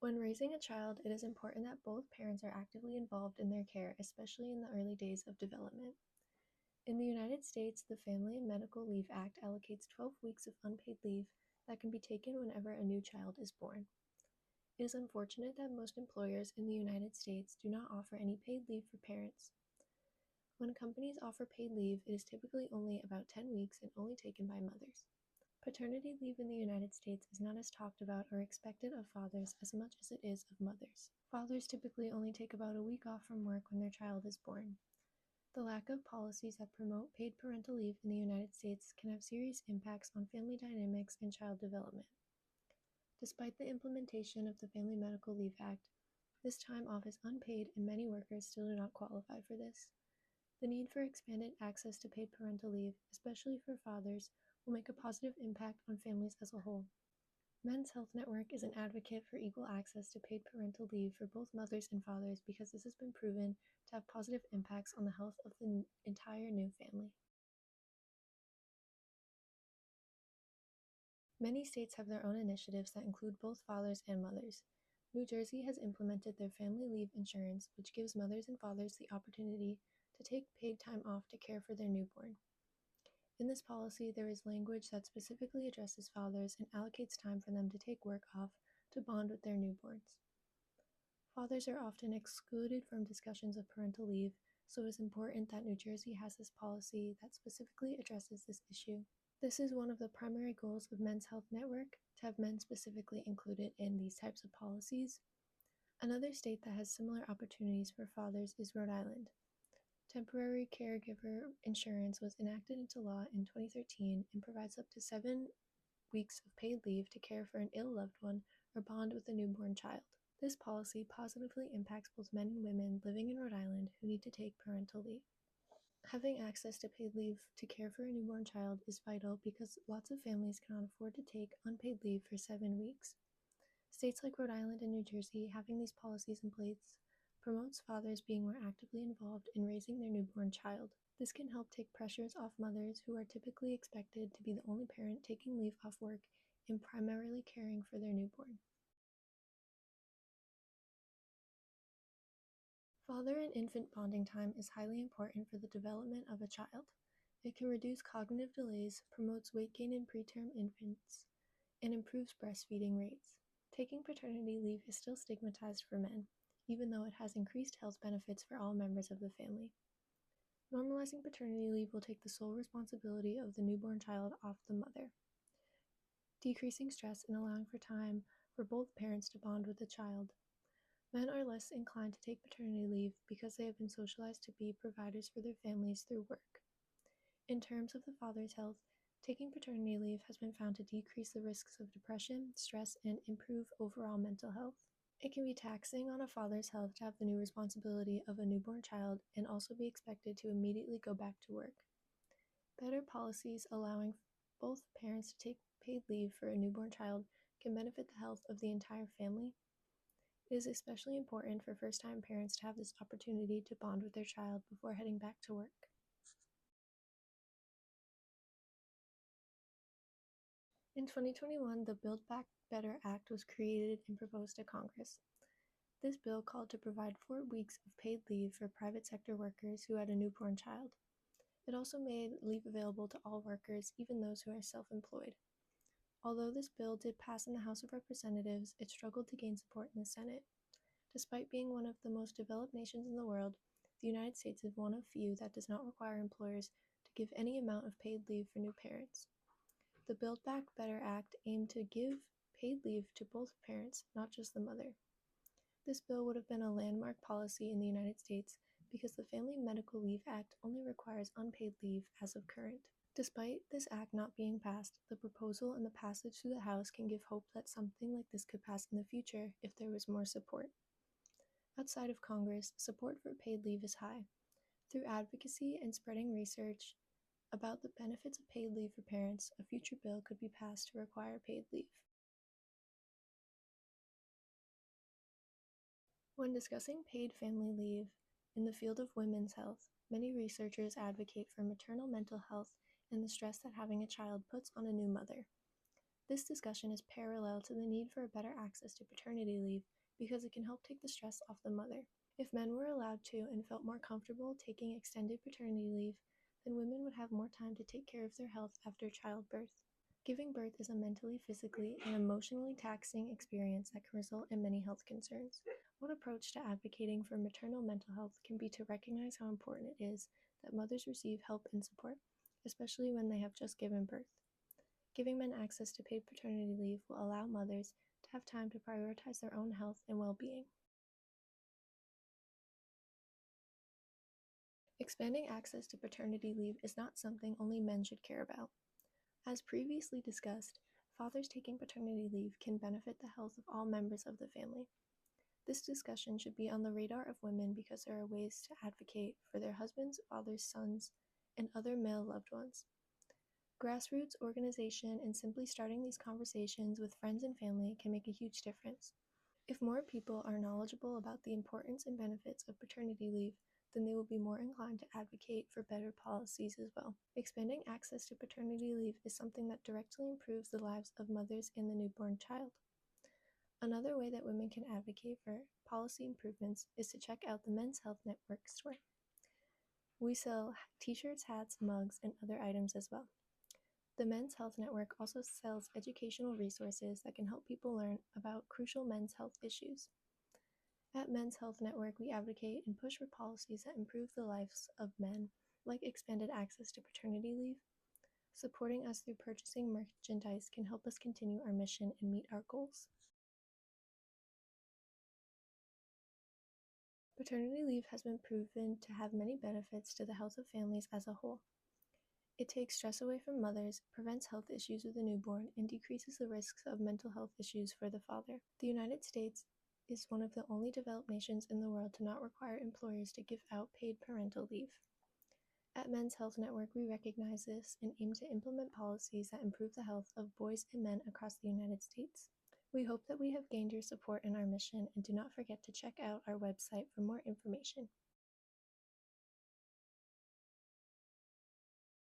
When raising a child, it is important that both parents are actively involved in their care, especially in the early days of development. In the United States, the Family and Medical Leave Act allocates 12 weeks of unpaid leave that can be taken whenever a new child is born. It is unfortunate that most employers in the United States do not offer any paid leave for parents. When companies offer paid leave, it is typically only about 10 weeks and only taken by mothers. Paternity leave in the United States is not as talked about or expected of fathers as much as it is of mothers. Fathers typically only take about a week off from work when their child is born. The lack of policies that promote paid parental leave in the United States can have serious impacts on family dynamics and child development. Despite the implementation of the Family Medical Leave Act, this time off is unpaid and many workers still do not qualify for this. The need for expanded access to paid parental leave, especially for fathers, will make a positive impact on families as a whole. Men's Health Network is an advocate for equal access to paid parental leave for both mothers and fathers because this has been proven to have positive impacts on the health of the entire new family. Many states have their own initiatives that include both fathers and mothers. New Jersey has implemented their family leave insurance, which gives mothers and fathers the opportunity to take paid time off to care for their newborn. In this policy, there is language that specifically addresses fathers and allocates time for them to take work off to bond with their newborns. Fathers are often excluded from discussions of parental leave, so it is important that New Jersey has this policy that specifically addresses this issue. This is one of the primary goals of Men's Health Network, to have men specifically included in these types of policies. Another state that has similar opportunities for fathers is Rhode Island. Temporary caregiver insurance was enacted into law in 2013 and provides up to 7 weeks of paid leave to care for an ill loved one or bond with a newborn child. This policy positively impacts both men and women living in Rhode Island who need to take parental leave. Having access to paid leave to care for a newborn child is vital because lots of families cannot afford to take unpaid leave for 7 weeks. States like Rhode Island and New Jersey having these policies in place promotes fathers being more actively involved in raising their newborn child. This can help take pressures off mothers who are typically expected to be the only parent taking leave off work and primarily caring for their newborn. Father and infant bonding time is highly important for the development of a child. It can reduce cognitive delays, promotes weight gain in preterm infants, and improves breastfeeding rates. Taking paternity leave is still stigmatized for men, even though it has increased health benefits for all members of the family. Normalizing paternity leave will take the sole responsibility of the newborn child off the mother, decreasing stress and allowing for time for both parents to bond with the child. Men are less inclined to take paternity leave because they have been socialized to be providers for their families through work. In terms of the father's health, taking paternity leave has been found to decrease the risks of depression, stress, and improve overall mental health. It can be taxing on a father's health to have the new responsibility of a newborn child and also be expected to immediately go back to work. Better policies allowing both parents to take paid leave for a newborn child can benefit the health of the entire family. It is especially important for first-time parents to have this opportunity to bond with their child before heading back to work. In 2021, the Build Back Better Act was created and proposed to Congress. This bill called to provide 4 weeks of paid leave for private sector workers who had a newborn child. It also made leave available to all workers, even those who are self-employed. Although this bill did pass in the House of Representatives, it struggled to gain support in the Senate. Despite being one of the most developed nations in the world, the United States is one of few that does not require employers to give any amount of paid leave for new parents. The Build Back Better Act aimed to give paid leave to both parents, not just the mother. This bill would have been a landmark policy in the United States because the Family Medical Leave Act only requires unpaid leave as of current. Despite this act not being passed, the proposal and the passage through the House can give hope that something like this could pass in the future if there was more support. Outside of Congress, support for paid leave is high. Through advocacy and spreading research about the benefits of paid leave for parents, a future bill could be passed to require paid leave. When discussing paid family leave in the field of women's health, many researchers advocate for maternal mental health and the stress that having a child puts on a new mother. This discussion is parallel to the need for better access to paternity leave because it can help take the stress off the mother. If men were allowed to and felt more comfortable taking extended paternity leave, then women would have more time to take care of their health after childbirth. Giving birth is a mentally, physically, and emotionally taxing experience that can result in many health concerns. One approach to advocating for maternal mental health can be to recognize how important it is that mothers receive help and support, especially when they have just given birth. Giving men access to paid paternity leave will allow mothers to have time to prioritize their own health and well-being. Expanding access to paternity leave is not something only men should care about. As previously discussed, fathers taking paternity leave can benefit the health of all members of the family. This discussion should be on the radar of women because there are ways to advocate for their husbands, fathers, sons, and other male loved ones. Grassroots organization and simply starting these conversations with friends and family can make a huge difference. If more people are knowledgeable about the importance and benefits of paternity leave, then they will be more inclined to advocate for better policies as well. Expanding access to paternity leave is something that directly improves the lives of mothers and the newborn child. Another way that women can advocate for policy improvements is to check out the Men's Health Network store. We sell t-shirts, hats, mugs, and other items as well. The Men's Health Network also sells educational resources that can help people learn about crucial men's health issues. At Men's Health Network, we advocate and push for policies that improve the lives of men, like expanded access to paternity leave. Supporting us through purchasing merchandise can help us continue our mission and meet our goals. Paternity leave has been proven to have many benefits to the health of families as a whole. It takes stress away from mothers, prevents health issues with the newborn, and decreases the risks of mental health issues for the father. The United States is one of the only developed nations in the world to not require employers to give out paid parental leave. At Men's Health Network, we recognize this and aim to implement policies that improve the health of boys and men across the United States. We hope that we have gained your support in our mission, and do not forget to check out our website for more information.